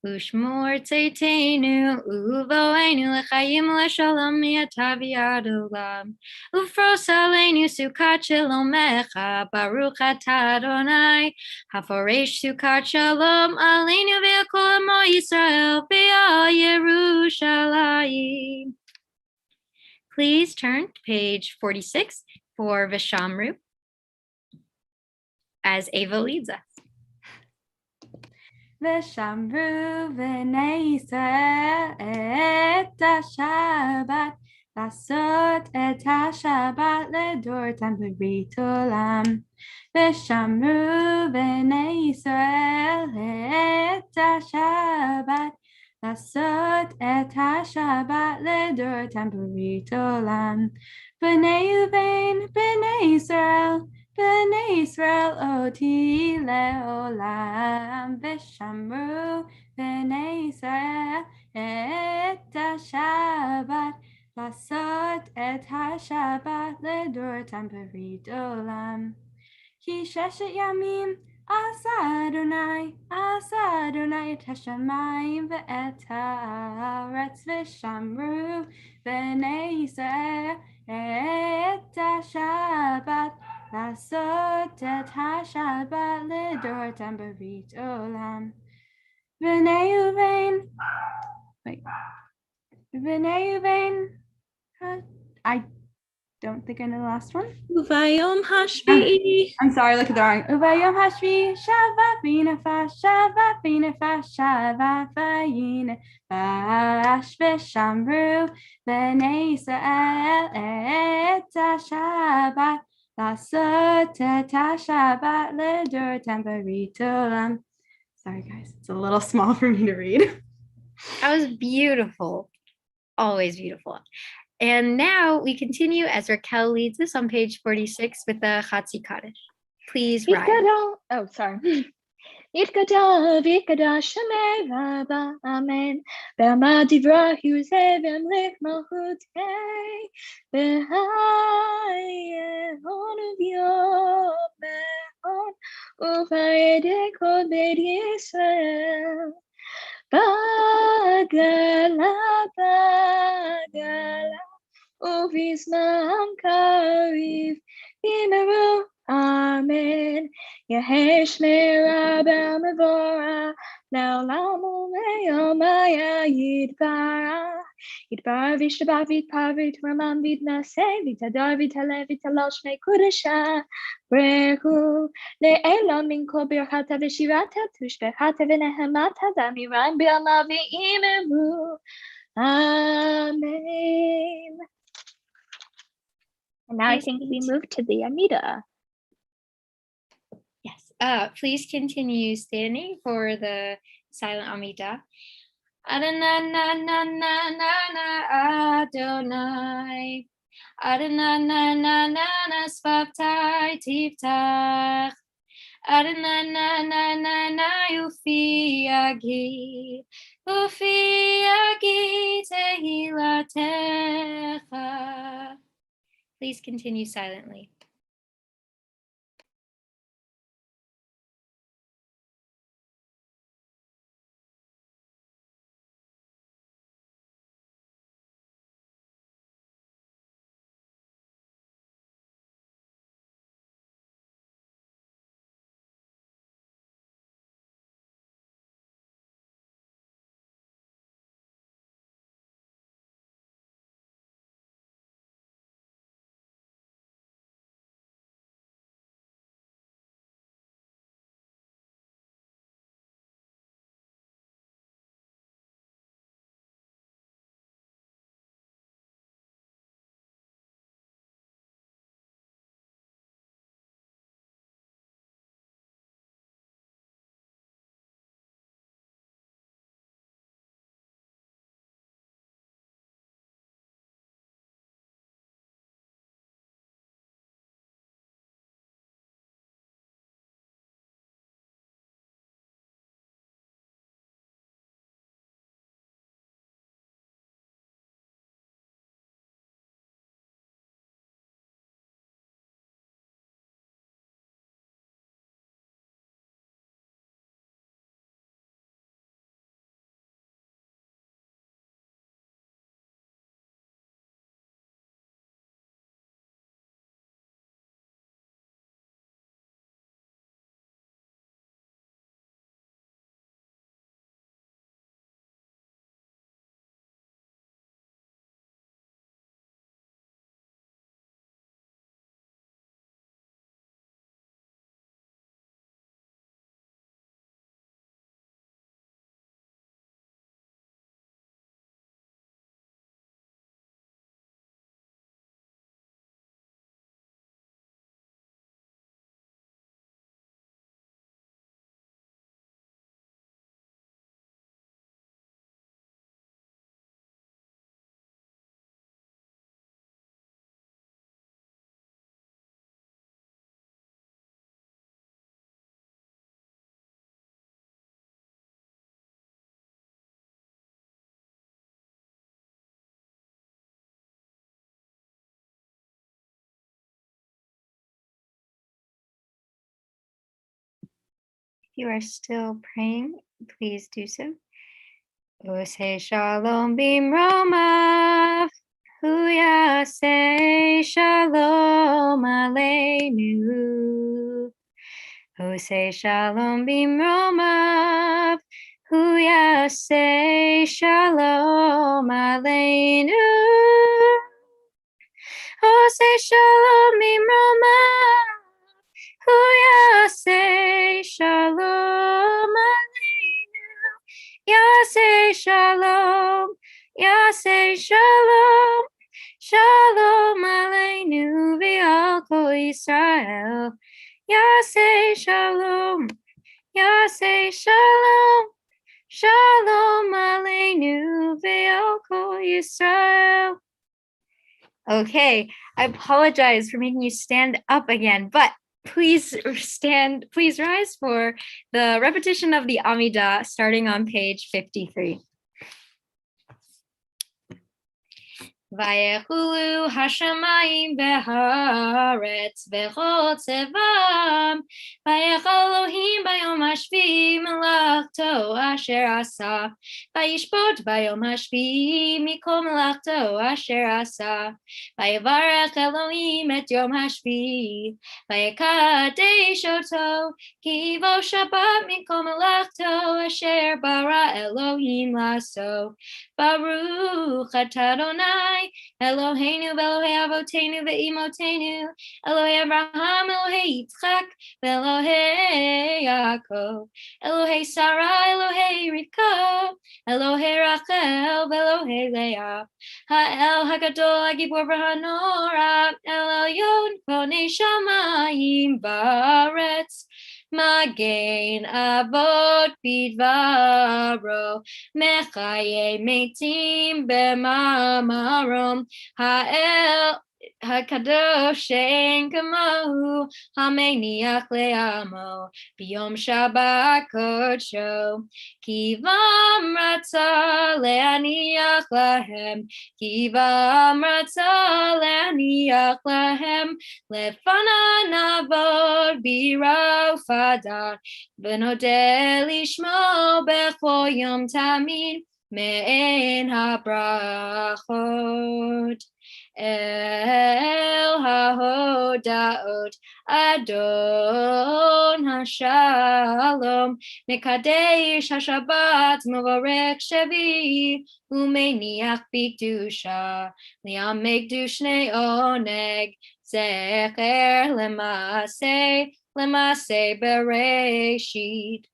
Ushmor Tzeitenu, Uvoenu Lechayim Leshalom Miatavi Adulam, Ufros Aleinu Sukkot Shalomecha, Baruch Atah Adonai, Haforesh Sukkot Shalom Aleinu Ve'kol Amo Yisrael Ve'al Yerushalayim. Please turn to page 46 for Vishamru as Ava leads us. V'shamru v'nei Yisrael et ha-Shabbat, לעשות את השבת לדורתם בברית עולם. ושמרו בני ישראל את השבת, לעשות את השבת לדורתם בברית עולם. בני ובין בני ישראל אותי לעולם. ושמרו בני ישראל את השבת, לעשות את השבת לדורתם בברית עולם. כי ששת ימים עשה אדוני את השמיים ואת הארץ, ושמרו בני ישראל את השבת, לעשות את השבת לדורתם בברית עולם. בני ובין, I don't think I know the last one. Uvayom hashvi'i. I'm sorry, look at the wrong. Uvayom hashvi, shavat v'nefesh, shavat v'nefesh, v'shamru b'nei Yisrael et ha-Shabbat, לעשות את השבת לדורתם בברית עולם. Sorry guys, it's a little small for me to read. That was beautiful. Always beautiful. And now we continue as Raquel leads us on page 46 with the Chatzi Kaddish. Please rise. Oh, sorry. יתגדל ויתקדש שמי רבה, אמן. בעלמא דברה יוזא והמלך מלכותי, וההון וביום מהון, ובידי כל בית ישראל. בגלה, ובזמן קריב, יאמרו אמן. יהי שמירה במבורח, לעולם וליום היה יתברך וישתבח ויתפאר ויתרומם ויתנשא ויתהדר ויתהלל ויתהלל שמי קודשה ברכו לעילם מן כל ברכתה ושירתה תושבחתה ונחמתה ואמיריים בעלמא ואמרו amen. And now I think we move to the Amida. Yes. Please continue standing for the silent Amida. Adonai, Adonai, Adonai, Svavtai Tiftach, Adonai, Ufi Tehilatecha. Please continue silently. you are still praying, please do so. Ose shalom bimromav, huyase shalom aleinu. Ose shalom bimromav, huyase shalom aleinu. Ose shalom bimromav, huyase shalom aleinu. Yaseh shalom, Yaseh shalom, shalom aleinu v'al kol Yisrael. Yaseh shalom, Yaseh shalom, shalom aleinu v'al kol Yisrael. Okay, I apologize for making you stand up again, but please rise for the repetition of the Amidah starting on page 53. Vayechulu hashamayim v'haaretz v'chol tzevam vayech Elohim bayom hashvi melachto asher asa vayishpot bayom hashvi mikol melachto asher asa vayevarech Elohim et yom hashvi vayekadesh oto ki vo Shabbat mikol melachto asher bara Elohim laso Baruch atah Adonai Eloheinu ve'Elohei Avotenu ve'imotenu Elohei Abraham, Elohei Yitzchak ve'Elohei Yaakov Elohei Sarah, Elohei Rivka Elohei Rachel ve'Elohei Leah Ha'el HaGadol HaGibor v'Hanora El Elyon Konei Shamayim Ba'aretz Magen Avot Bidvaro Mechaye Metim B'mamarom Ha'el HaKadosh She'en Kamahu Hameniach Le'amo B'yom Shabbat Kodsho Kivam Ratza Le'aniach Lahem Kivam Ratza Le'aniach Lahem Lefanan Avod B'Rav Fadat V'nodeh Lishmo B'chol Yom Tamid Me'en HaBrachot El HaHodaot Adon HaShalom Mekadesh HaShabbat Movarech Shevi Umeniach B'Kedusha Li'ameh Kedushnei Oneg Zecher Lemase Bereshit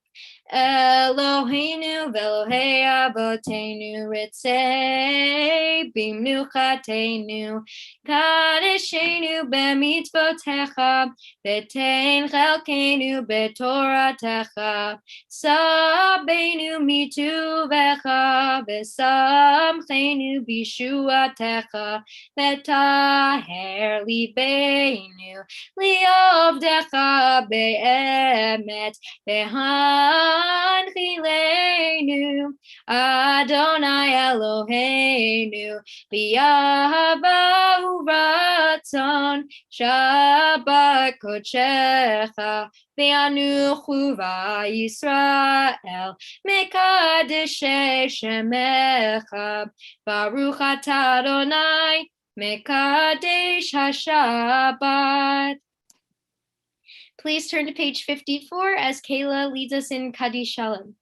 Eloheinu ve'Elohei Avotenu Ritzei Bimnuchatenu Kadeshenu b'mitzvotecha V'tein chelkenu b'toratecha Sabeinu mituvecha V'samchenu b'shuatecha V'taher libeinu li'ovdecha be'emet V'hanchilenu Adonai Eloheinu B'yahava u'ratzon Shabbat kodshecha V'anuchu v'Yisrael Mekadeshei shemecha Baruch atah Adonai Mekadesh HaShabbat. Please turn to page 54 as Kayla leads us in Kaddish Shalom.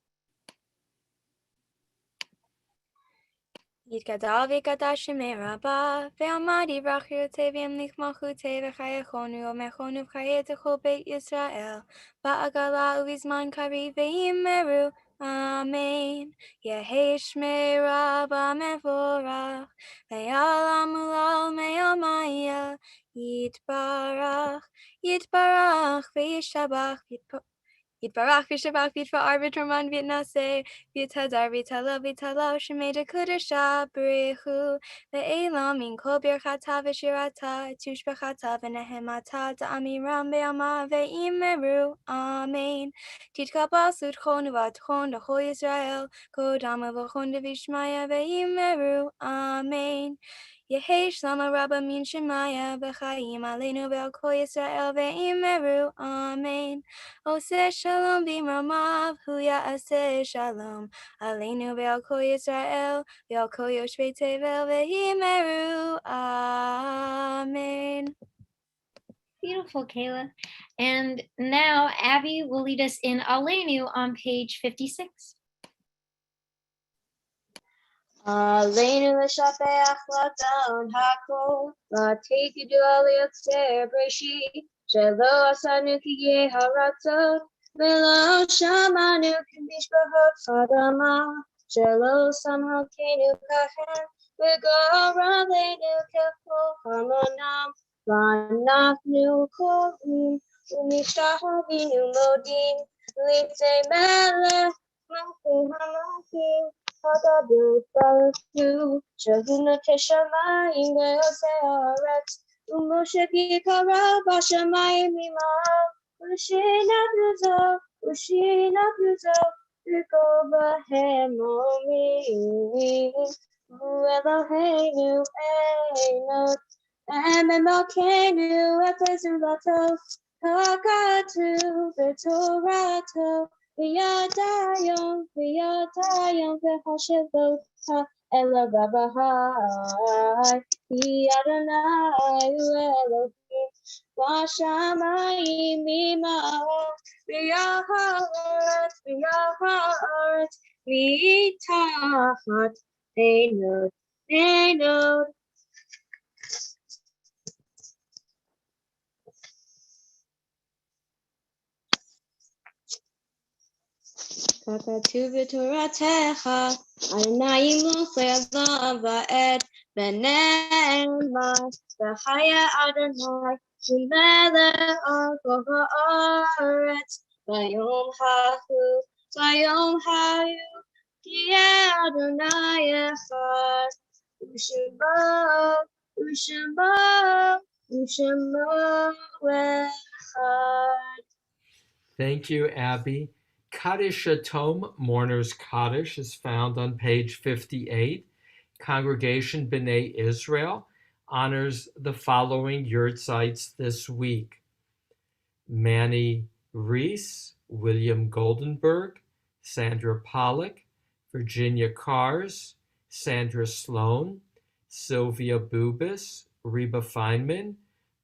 יתגדל ויקדש שמי רבה, ועמד יברח ירצה וימליך מלכותי וחייכונו ומכונו וחיי כל בית ישראל, בעגלה ובזמן קריב ויאמרו אמן. יהי שמי רבה מבורך, ויעלם עולם מיומיה, יתברך, יתברך וישתבח Yitbarach v'shabach v'yitfa'ar v'torman v'yitnaseh v'yitadar v'yitala v'yitala shemei dekudesha b'rechu ve'elam min kol birchata v'shirata tushbechata v'nehemata ta'amiram be'ama ve'imeru amen. Titkabal sudchon u'vatchon l'chol Yisrael kodam v'chon v'ishmaya ve'imeru amen. Yehi Shlama Rabba Min Shemaya B'chaim Aleinu Ve'al Kol Yisrael Ve'imeru Amen. Oseh Shalom B'mramav Hu Ya'aseh Shalom Aleinu Ve'al Kol Yisrael Ve'al Kol Yoshvei Tevel Ve'imeru Amen. Beautiful, Kayla. And now Abby will lead us in Aleinu on page 56. Aleinu l'shapeach l'adon hakol, l'tekidu al yotzer b'reshit, shelo asanu ki yeharatzot, v'lo shamanu k'mishpachot chadama, shelo samhalkenu kachen, v'gora leinu kefo hamonam, v'anachnu kolim, u'mishtahavinu modim, l'itei melech, malchim hamakim, Shahuna Teshamayim Ve'oseharetz Umoshe Yikara Bashamayim Imav Ushina Bruzo Uko Bahem Omim Eloheinu Einot Ememokenu Epezulato Kakatu V'Torato V'yadayom v'chashavota ela rabahai Hi Adonai Elohim v'shamayim ima'o v'yaharet v'tachat einot Kakatu v'toratecha Adonai l'olam va'ed v'ne'emar v'chaya Adonai v'melech al kol ha'aretz v'yom hayu Yeh Adonai echad u'shemo echad. Thank you, Abby. Kaddish Atom, Mourner's Kaddish, is found on page 58. Congregation B'nai Israel honors the following yurtzites this week: Manny Reese, William Goldenberg, Sandra Pollock, Virginia Cars, Sandra Sloan, Sylvia Bubis, Reba Feynman,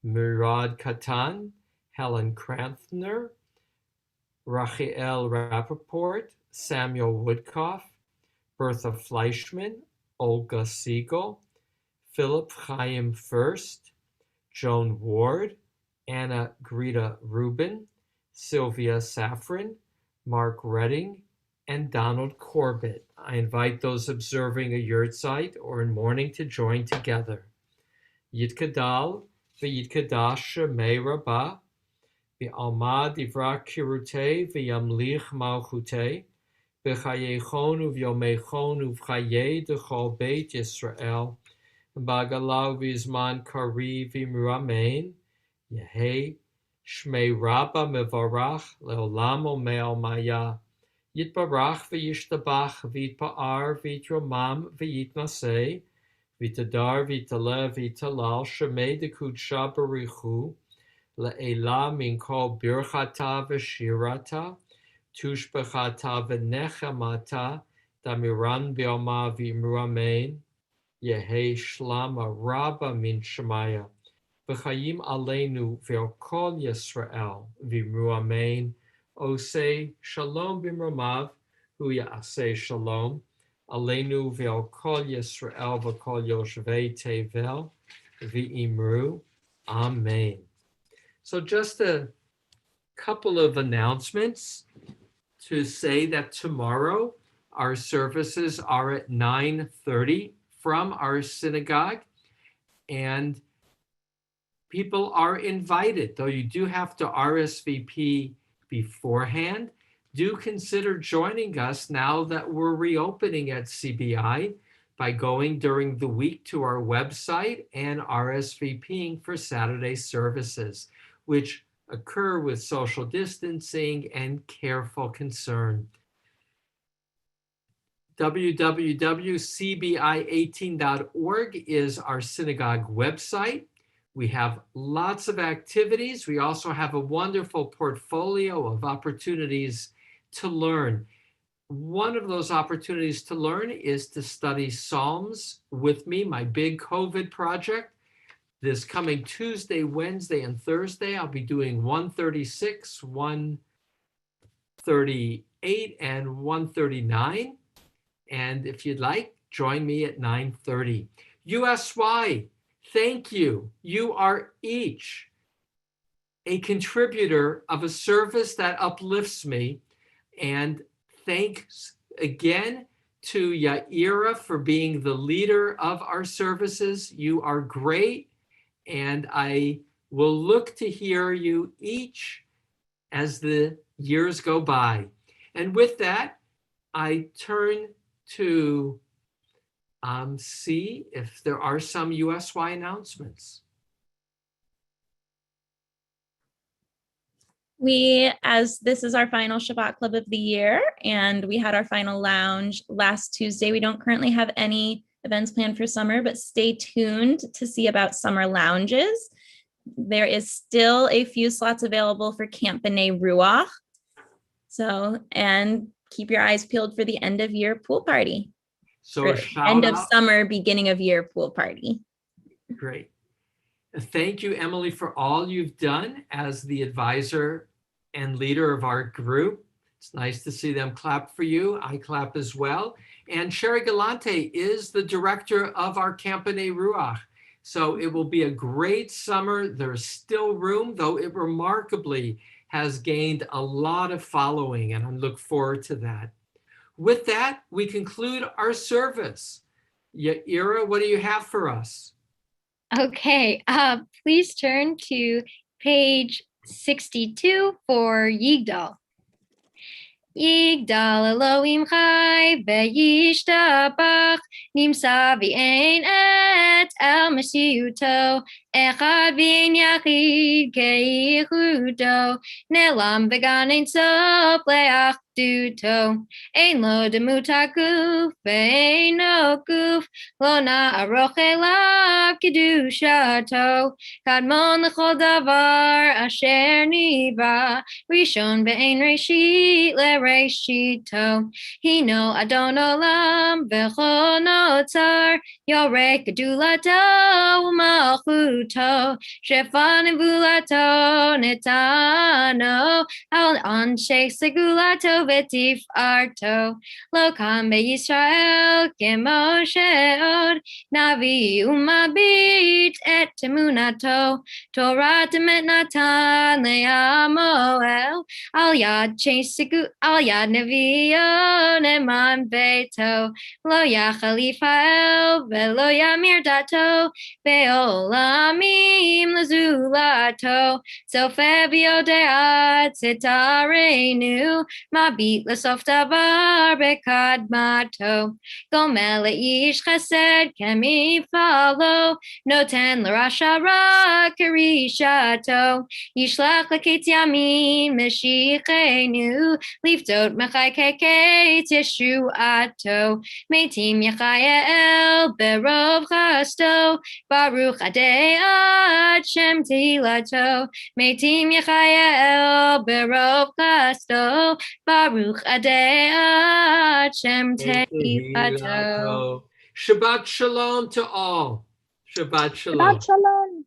Murad Katan, Helen Krantner, Rachiel Rappaport, Samuel Woodcoff, Bertha Fleischman, Olga Siegel, Philip Chaim First, Joan Ward, Anna Greta Rubin, Sylvia Safran, Mark Redding, and Donald Corbett. I invite those observing a yurtzeit or in mourning to join together. Yitkadal v'yitkadash shemei rabbah, v'alma divra kirutei v'yamlich malchutei, v'chayechon uv'yomechon uv'chayei d'chol beit Yisrael, v'bagalau v'zman kari v'muramein, Yehei shmei rabba mevarach leolam omel maya, yitbarach v'yishtabach v'yitpa'ar v'yitromam v'yitnasei, v'tadar v'taleh v'talal shemei dekudsha barichu, le'ela min kol birchata v'shirata, tushbechata v'nechamata, damiran b'yoma v'imuramein, Yehei shlama rabba min shemaya, v'chayim aleinu ve'al kol Yisrael v'imru amen, osei shalom b'mramav, hu ya'aseh shalom, aleinu ve'al kol Yisrael v'kol yoshvei tevel v'imru amen. So just a couple of announcements to say that tomorrow our services are at 9:30 from our synagogue, and people are invited, though you do have to RSVP beforehand. Do consider joining us now that we're reopening at CBI by going during the week to our website and RSVPing for Saturday services, which occur with social distancing and careful concern. www.cbi18.org is our synagogue website. We have lots of activities. We also have a wonderful portfolio of opportunities to learn. One of those opportunities to learn is to study Psalms with me, my big COVID project. This coming Tuesday, Wednesday, and Thursday, I'll be doing 136, 138, and 139. And if you'd like, join me at 9:30. USY, thank you. You are each a contributor of a service that uplifts me. And thanks again to Yaira for being the leader of our services. You are great. And I will look to hear you each as the years go by. And with that, I turn to see if there are some USY announcements. As this is our final Shabbat Club of the year, and we had our final lounge last Tuesday. We don't currently have any events planned for summer, but stay tuned to see about summer lounges. There is still a few slots available for Camp B'nai Ruach. So, and keep your eyes peeled for the end of year pool party. So end of summer, beginning of year pool party. Great. Thank you, Emily, for all you've done as the advisor and leader of our group. It's nice to see them clap for you. I clap as well. And Sherry Galante is the director of our Camp B'nai Ruach. So it will be a great summer. There's still room, though it remarkably has gained a lot of following, and I look forward to that. With that, we conclude our service. Yaira, what do you have for us? Okay, please turn to page 62 for Yigdal. Yigdal Elohim Chai V'yishtabach Nimsa v'ein et el Mashiuto Echad v'ein yachid keichudo Nelam v'gan ein sof le'achduto Ein lo demut haguf v'ein no guf Lo na'aroch elav kedushato Kadmon l'chol davar asher nivra Rishon v'ein reshit le'reshito Hino Adon Olam v'chol notzar Yoreh gedulato u'malchuto Shefan v'ulato netano Al anshe segulato v'tifarto Lo kam be'Yisrael k'Moshe od Navi u'mabit et emunato Torah temet natan le'amoel Al yad al yad nevio neman beto Lo yachal Yifa'el velo yamir dato Ve'olamim lezulato Sofeh b'yodeat sitarenu Mabit lesof davar bekadmato Gomel le'ish chesed kemifalo Noten l'rasha ra kerishato Yishlach l'ketz yamin meshichenu Liftot mechai keke teshuato Meitim Yechayael berov chasto Baruch adei ad shem tehilato Meitim Yechayael berov chasto Baruch adei ad shem tehilato. Shabbat shalom to all. Shabbat shalom. Shabbat shalom.